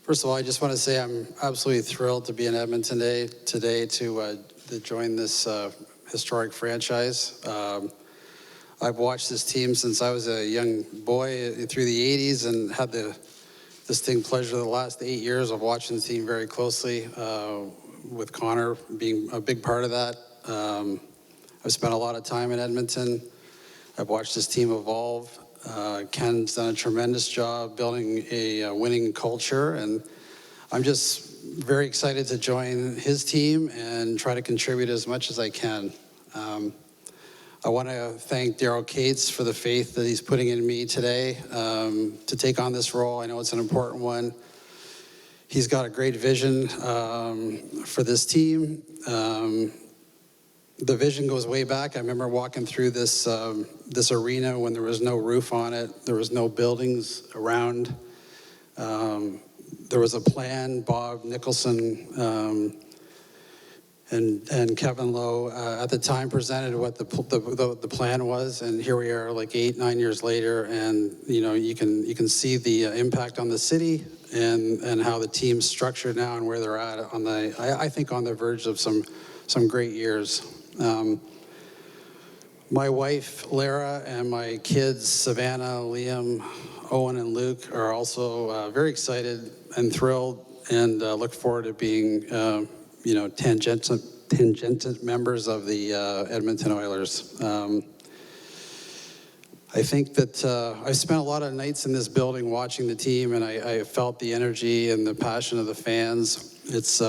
First of all, I just want to say I'm absolutely thrilled to be in Edmonton today to join this historic franchise. I've watched this team since I was a young boy through the 80s and had the distinct pleasure the last 8 years of watching the team very closely, with Connor being a big part of that. I've spent a lot of time in Edmonton. I've watched this team evolve. Ken's done a tremendous job building a winning culture, and I'm just very excited to join his team and try to contribute as much as I can. I want to thank Daryl Cates for the faith that he's putting in me today to take on this role. I know it's an important one. He's got a great vision for this team. The vision goes way back. I remember walking through this arena when there was no roof on it. There was no buildings around. There was a plan. Bob Nicholson and Kevin Lowe at the time presented what the plan was, and here we are, like 8-9 years later, and you can see the impact on the city and how the team's structured now and where they're at I think on the verge of some great years. My wife, Lara, and my kids, Savannah, Liam, Owen, and Luke, are also very excited and thrilled and look forward to being, tangent members of the Edmonton Oilers. I think that I've spent a lot of nights in this building watching the team, and I felt the energy and the passion of the fans. It's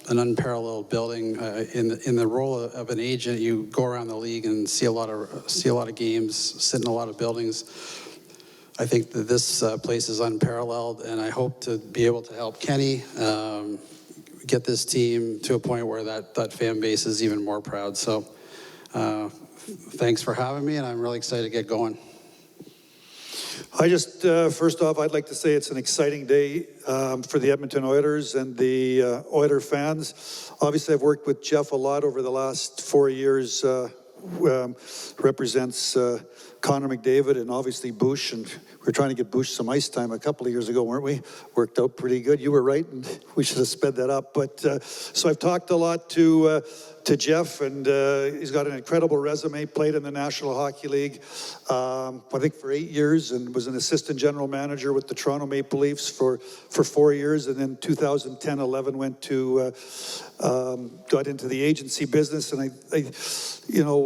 an unparalleled building. In the role of an agent, you go around the league and see a lot of games, sit in a lot of buildings. I think that this place is unparalleled, and I hope to be able to help Kenny get this team to a point where that fan base is even more proud. So thanks for having me, and I'm really excited to get going. I just, first off, I'd like to say it's an exciting day for the Edmonton Oilers and the Oiler fans. Obviously, I've worked with Jeff a lot over the last 4 years, represents Connor McDavid and obviously Bush, and we were trying to get Bush some ice time a couple of years ago, weren't we? Worked out pretty good. You were right, and we should have sped that up. But so I've talked a lot to Jeff, and he's got an incredible resume, played in the National Hockey League, I think for 8 years, and was an assistant general manager with the Toronto Maple Leafs for 4 years, and then 2010-11 went to, got into the agency business, and I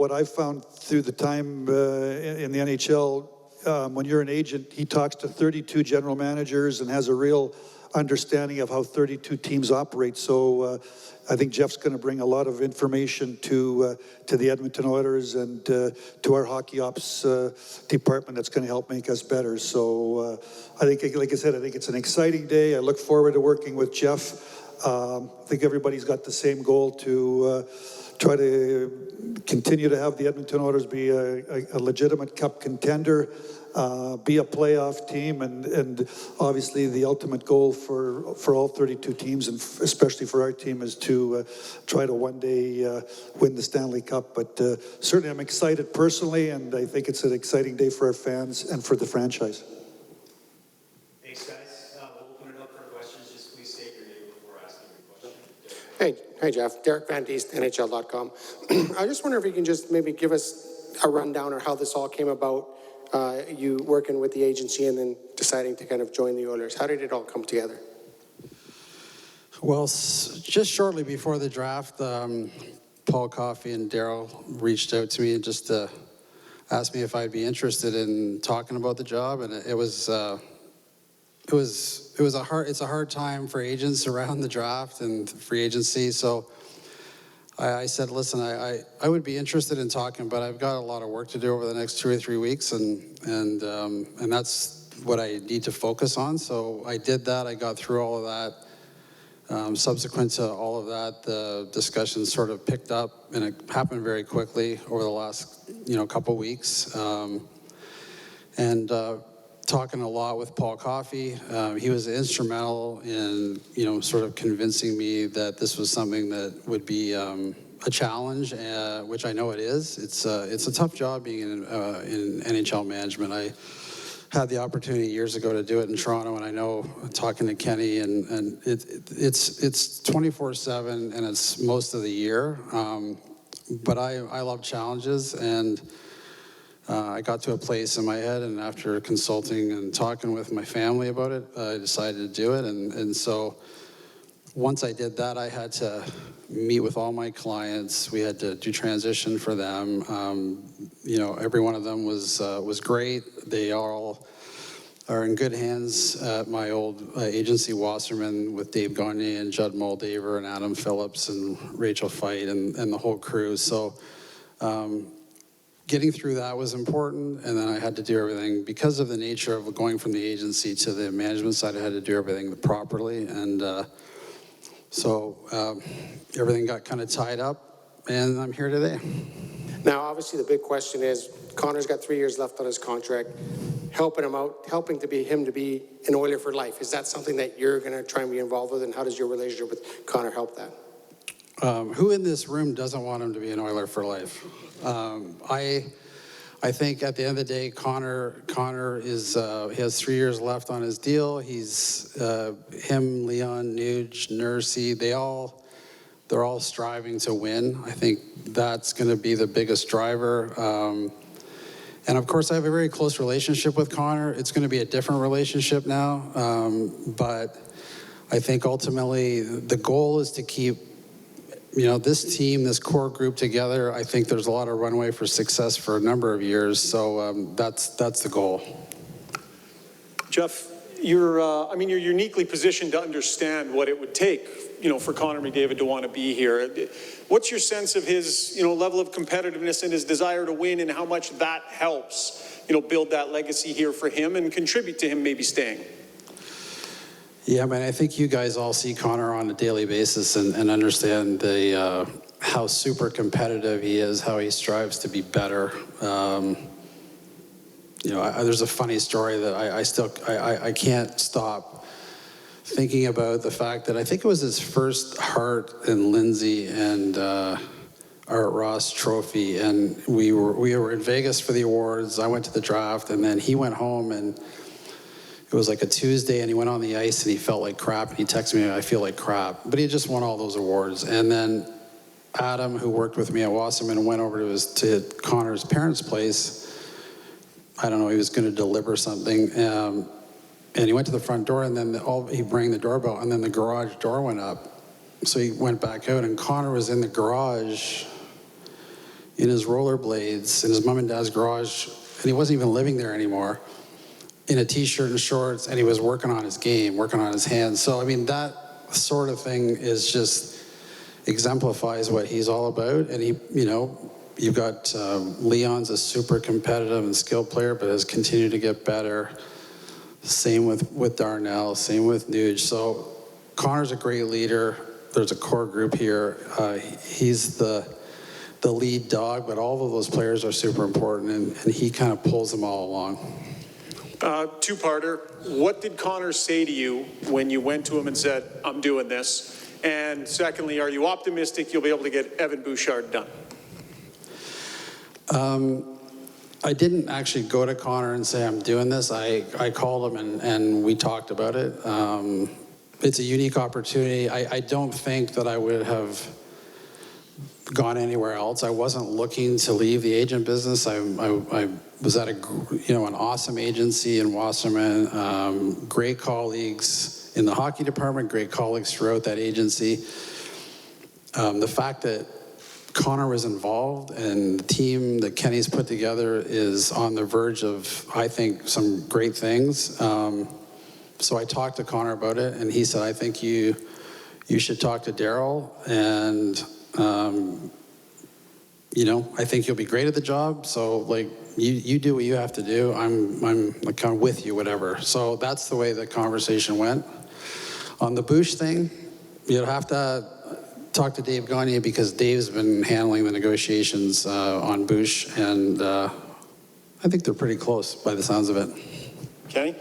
what I've found through the time in the NHL, when you're an agent, he talks to 32 general managers and has a real understanding of how 32 teams operate. So I think Jeff's going to bring a lot of information to the Edmonton Oilers and to our hockey ops department that's going to help make us better. So I think, like I said, I think it's an exciting day. I look forward to working with Jeff. I think everybody's got the same goal to try to continue to have the Edmonton Oilers be a legitimate cup contender, be a playoff team, and obviously the ultimate goal for all 32 teams, and especially for our team, is to try to one day win the Stanley Cup. But certainly I'm excited personally, and I think it's an exciting day for our fans and for the franchise. Thanks, guys. We'll open it up for questions. Just please state your name before asking your question. Hey, Jeff. Derek Van Diest, NHL.com. I just wonder if you can just maybe give us a rundown or how this all came about, you working with the agency and then deciding to kind of join the Oilers. How did it all come together? Well, just shortly before the draft, Paul Coffey and Daryl reached out to me and just asked me if I'd be interested in talking about the job, and it's a hard time for agents around the draft and free agency. So I said, listen, I would be interested in talking, but I've got a lot of work to do over the next 2 or 3 weeks, and that's what I need to focus on. So I did that. I got through all of that. Subsequent to all of that, the discussions sort of picked up, and it happened very quickly over the last couple weeks. Talking a lot with Paul Coffey. He was instrumental in, sort of convincing me that this was something that would be a challenge, which I know it is. It's a tough job being in NHL management. had the opportunity years ago to do it in Toronto, and I know talking to Kenny, and it's 24/7, and it's most of the year. But I love challenges, and I got to a place in my head, and after consulting and talking with my family about it, I decided to do it, and so once I did that, I had to meet with all my clients. We had to do transition for them. Every one of them was great. They all are in good hands at my old agency, Wasserman, with Dave Gagne and Judd Moldaver and Adam Phillips and Rachel Fight and the whole crew. So getting through that was important, and then I had to do everything. Because of the nature of going from the agency to the management side, I had to do everything properly, and so everything got kind of tied up, and I'm here today. Now, obviously, the big question is, Connor's got 3 years left on his contract, helping him out, helping to be an Oiler for life. Is that something that you're going to try and be involved with, and how does your relationship with Connor help that? Who in this room doesn't want him to be an Oiler for life? I think at the end of the day, Connor is he has 3 years left on his deal. He's him, Leon, Nuge, Nursey. They're all striving to win. I think that's going to be the biggest driver. And of course, I have a very close relationship with Connor. It's going to be a different relationship now, but I think ultimately the goal is to keep this team, this core group together. I think there's a lot of runway for success for a number of years. So that's the goal. Jeff, you're uniquely positioned to understand what it would take, for Connor McDavid to want to be here. What's your sense of his, level of competitiveness and his desire to win, and how much that helps, build that legacy here for him and contribute to him maybe staying? Yeah, man, I think you guys all see Connor on a daily basis and understand how super competitive he is, how he strives to be better. There's a funny story that I can't stop thinking about the fact that I think it was his first Hart and Lindsay and Art Ross trophy, and we were in Vegas for the awards. I went to the draft, and then he went home, and it was like a Tuesday, and he went on the ice, and he felt like crap, and he texted me, I feel like crap. But he just won all those awards. And then Adam, who worked with me at Wasserman, went over to Connor's parents' place. I don't know, he was going to deliver something. And he went to the front door, and then he rang the doorbell, and then the garage door went up. So he went back out, and Connor was in the garage in his rollerblades, in his mom and dad's garage, and he wasn't even living there anymore, in a t-shirt and shorts, and he was working on his game, working on his hands. So, I mean, that sort of thing is just exemplifies what he's all about. And you've got Leon's a super competitive and skilled player, but has continued to get better. Same with Darnell, same with Nuge. So Connor's a great leader. There's a core group here. He's the lead dog, but all of those players are super important, and he kind of pulls them all along. Two-parter. What did Connor say to you when you went to him and said, I'm doing this? And secondly, are you optimistic you'll be able to get Evan Bouchard done? I didn't actually go to Connor and say, I'm doing this. I called him and we talked about it. It's a unique opportunity. I don't think that I would have gone anywhere else. I wasn't looking to leave the agent business. I was at an awesome agency in Wasserman, great colleagues in the hockey department, great colleagues throughout that agency. The fact that Connor was involved and the team that Kenny's put together is on the verge of, I think, some great things. So I talked to Connor about it, and he said, I think you should talk to Daryl, and I think you'll be great at the job. So like, you do what you have to do. I'm like kind of with you, whatever. So that's the way the conversation went. On the Bush thing, you'll have to talk to Dave Gagne, because Dave's been handling the negotiations on Bush, and I think they're pretty close by the sounds of it. Kenny?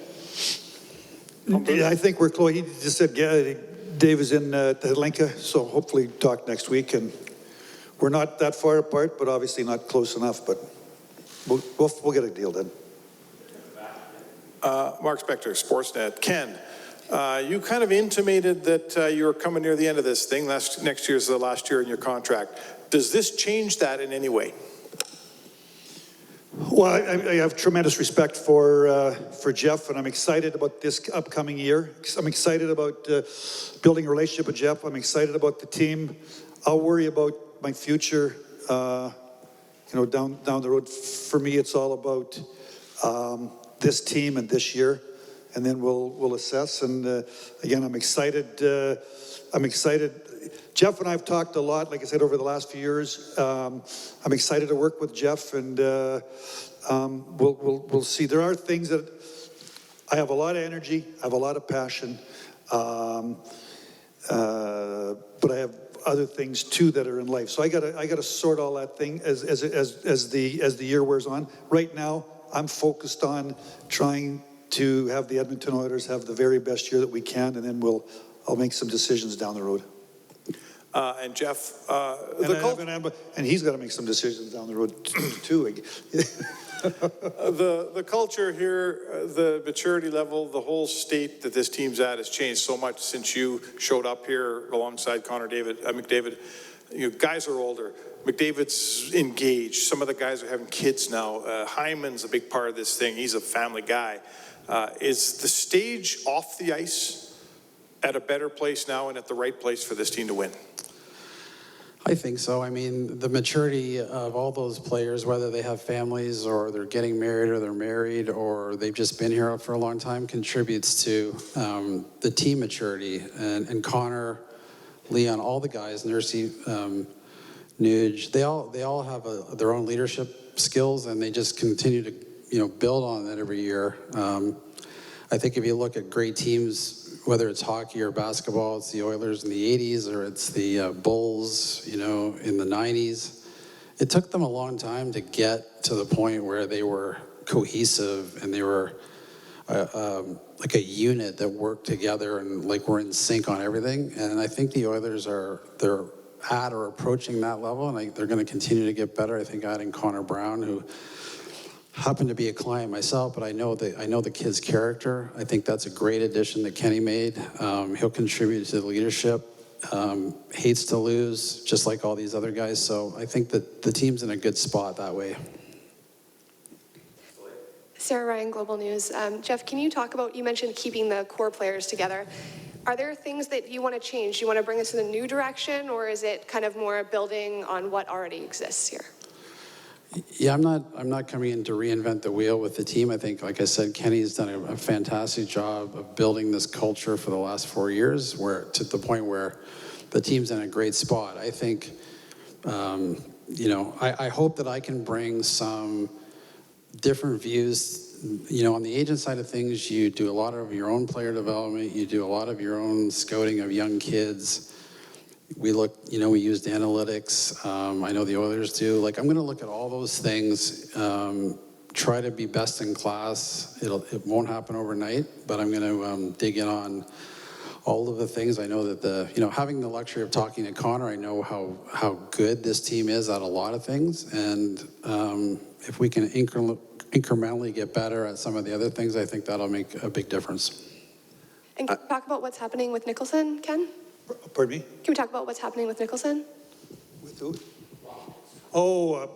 Yeah, I think we're close. He just said, yeah, Dave is in Helenka, so hopefully talk next week. And we're not that far apart, but obviously not close enough. But we'll get a deal then. Mark Spector, Sportsnet. Ken, you kind of intimated that you were coming near the end of this thing. Next year is the last year in your contract. Does this change that in any way? Well, I have tremendous respect for Jeff, and I'm excited about this upcoming year. I'm excited about building a relationship with Jeff. I'm excited about the team. I'll worry about my future, down the road. For me, it's all about this team and this year, and then we'll assess. And again, I'm excited. Jeff and I have talked a lot, like I said, over the last few years. I'm excited to work with Jeff, and we'll see. There are things that I have a lot of energy, I have a lot of passion, but I have other things too that are in life. So I gotta sort all that thing as the year wears on. Right now, I'm focused on trying to have the Edmonton Oilers have the very best year that we can, and then I'll make some decisions down the road. And Jeff, and he's got to make some decisions down the road too. the culture here, the maturity level, the whole state that this team's at has changed so much since you showed up here alongside Connor McDavid. You guys are older. McDavid's engaged. Some of the guys are having kids now. Hyman's a big part of this thing. He's a family guy. Is the stage off the ice at a better place now and at the right place for this team to win? I think so. I mean, the maturity of all those players, whether they have families or they're getting married or they're married or they've just been here for a long time, contributes to the team maturity. And Connor, Leon, all the guys, Nursey, Nuge, they all have their own leadership skills, and they just continue to build on that every year. I think if you look at great teams, whether it's hockey or basketball, it's the Oilers in the 80s or it's the Bulls, in the 90s. It took them a long time to get to the point where they were cohesive and they were like a unit that worked together and like we're in sync on everything. And I think the Oilers they're at or approaching that level, and they're going to continue to get better. I think adding Connor Brown, who happened to be a client myself, but I know the kid's character. I think that's a great addition that Kenny made. He'll contribute to the leadership. Hates to lose, just like all these other guys. So I think that the team's in a good spot that way. Sarah Ryan, Global News. Jeff, can you talk about, you mentioned keeping the core players together. Are there things that you want to change? Do you want to bring us in a new direction, or is it kind of more building on what already exists here? Yeah, I'm not coming in to reinvent the wheel with the team. I think, like I said, Kenny's done a fantastic job of building this culture for the last 4 years, where to the point where the team's in a great spot. I think, I hope that I can bring some different views. On the agent side of things, you do a lot of your own player development. You do a lot of your own scouting of young kids. We we used analytics. I know the Oilers do. I'm going to look at all those things, try to be best in class. It won't happen overnight, but I'm going to dig in on all of the things. I know that having the luxury of talking to Connor, I know how good this team is at a lot of things. And if we can incrementally get better at some of the other things, I think that'll make a big difference. And can we talk about what's happening with Nicholson, Ken? Pardon me? Can we talk about what's happening with Nicholson? With who? Oh,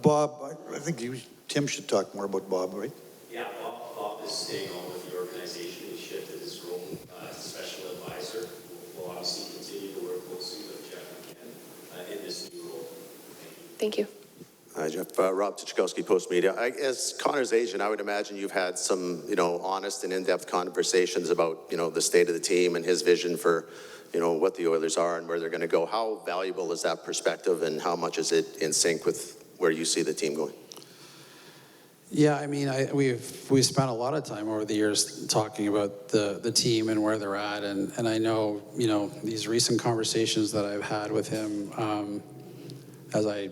Bob. I think Tim should talk more about Bob, right? Yeah, Bob is staying on with the organization. He shifted his role as a special advisor. We'll obviously continue to work closely with Jeff and Ken in this new role. Thank you. Hi, Jeff. Rob Tchaikovsky, Post Media. As Connor's agent, I would imagine you've had some, honest and in-depth conversations about, the state of the team and his vision for, what the Oilers are and where they're going to go. How valuable is that perspective, and how much is it in sync with where you see the team going? Yeah, I mean, we've spent a lot of time over the years talking about the team and where they're at, and I know, these recent conversations that I've had with him as I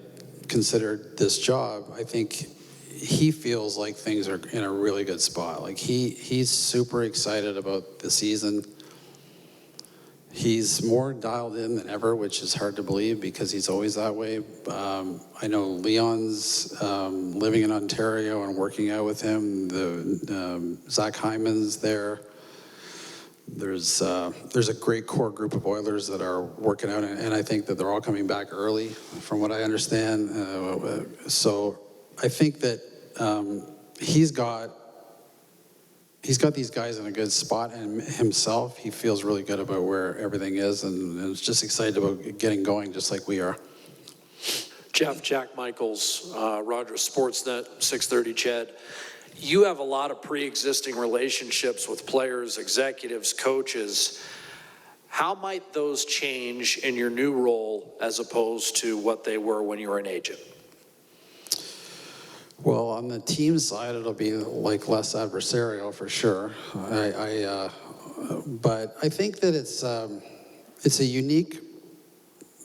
considered this job, I think he feels like things are in a really good spot. He's super excited about the season. He's more dialed in than ever, which is hard to believe because he's always that way. I know Leon's living in Ontario and working out with him. Zach Hyman's there. There's a great core group of Oilers that are working out, and I think that they're all coming back early, from what I understand. So I think that he's got these guys in a good spot, and himself, he feels really good about where everything is, and is just excited about getting going, just like we are. Jeff, Jack Michaels, Rogers Sportsnet, 630 Ched. You have a lot of pre-existing relationships with players, executives, coaches. How might those change in your new role as opposed to what they were when you were an agent? Well, on the team side, it'll be like less adversarial for sure. But I think that it's a unique.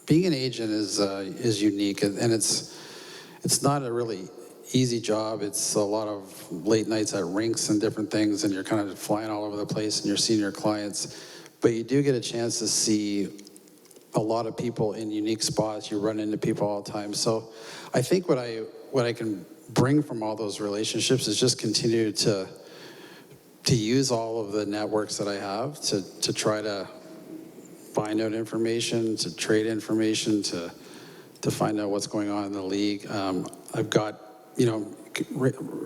Being an agent is unique, and it's not a really easy job. It's a lot of late nights at rinks and different things, and you're kind of flying all over the place, and you're seeing your clients. But you do get a chance to see a lot of people in unique spots. You run into people all the time. So I think what I can bring from all those relationships is just continue to use all of the networks that I have to try to find out information, to trade information, to find out what's going on in the league. I've got,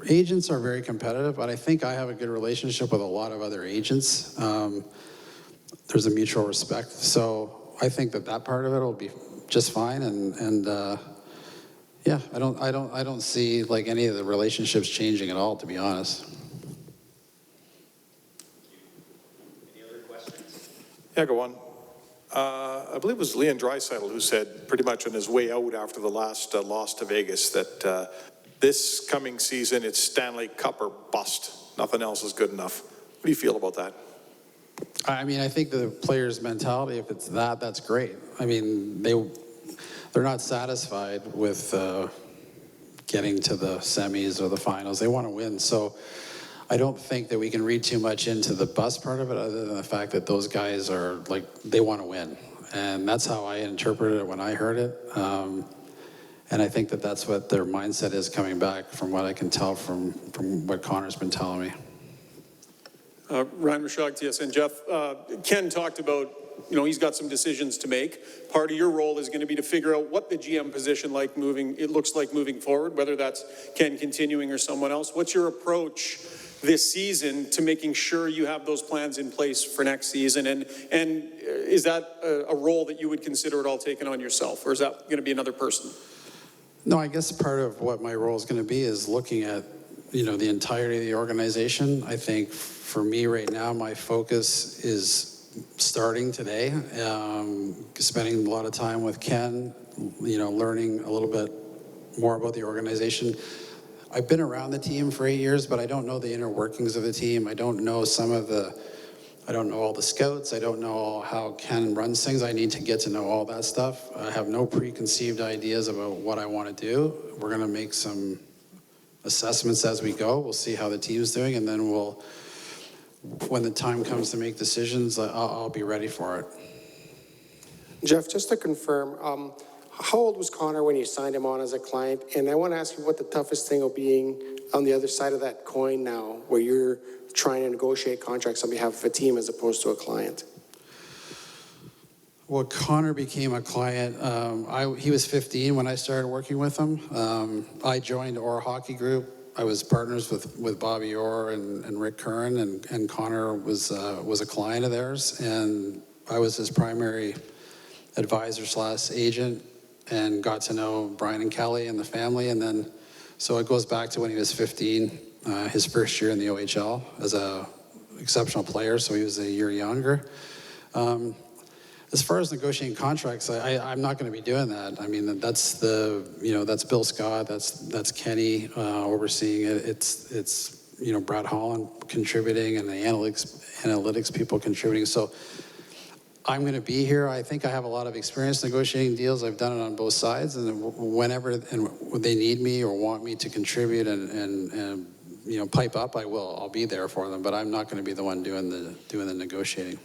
agents are very competitive, but I think I have a good relationship with a lot of other agents. There's a mutual respect. So I think that part of it will be just fine. And yeah, I don't see like any of the relationships changing at all, to be honest. Any other questions? Yeah, go on. I believe it was Leon Draisaitl who said pretty much on his way out after the last loss to Vegas that this coming season it's Stanley Cup or bust. Nothing else is good enough. What do you feel about that? I mean, I think the players' mentality, if it's that's great. I mean, they're not satisfied with getting to the semis or the finals. They want to win. So I don't think that we can read too much into the bust part of it, other than the fact that those guys are like, they want to win. And that's how I interpreted it when I heard it. And I think that that's what their mindset is coming back, from what I can tell from what Connor's been telling me. Ryan Rashog, TSN. Jeff, Ken talked about, he's got some decisions to make. Part of your role is going to be to figure out what the GM position looks like moving forward, whether that's Ken continuing or someone else. What's your approach this season to making sure you have those plans in place for next season? And is that a role that you would consider at all taking on yourself, or is that going to be another person? No, I guess part of what my role is going to be is looking at, the entirety of the organization. I think for me right now, my focus is starting today, spending a lot of time with Ken, learning a little bit more about the organization. I've been around the team for 8 years, but I don't know the inner workings of the team. I don't know I don't know all the scouts. I don't know how Ken runs things. I need to get to know all that stuff. I have no preconceived ideas about what I want to do. We're going to make some assessments as we go. We'll see how the team's doing, and then when the time comes to make decisions, I'll be ready for it. Jeff, just to confirm, how old was Connor when you signed him on as a client? And I want to ask you what the toughest thing will be on the other side of that coin now, where you're trying to negotiate contracts on behalf of a team as opposed to a client. Well, Connor became a client. He was 15 when I started working with him. I joined Orr Hockey Group. I was partners with Bobby Orr and Rick Curran, and Connor was a client of theirs, and I was his primary advisor / agent, and got to know Brian and Kelly and the family, and then so it goes back to when he was 15, his first year in the OHL as a exceptional player, so he was a year younger. As far as negotiating contracts, I'm not going to be doing that. I mean, that's Bill Scott, that's Kenny overseeing it. It's Brad Holland contributing, and the analytics people contributing. So I'm going to be here. I think I have a lot of experience negotiating deals. I've done it on both sides, and whenever they need me or want me to contribute and pipe up, I will. I'll be there for them, but I'm not going to be the one doing the negotiating.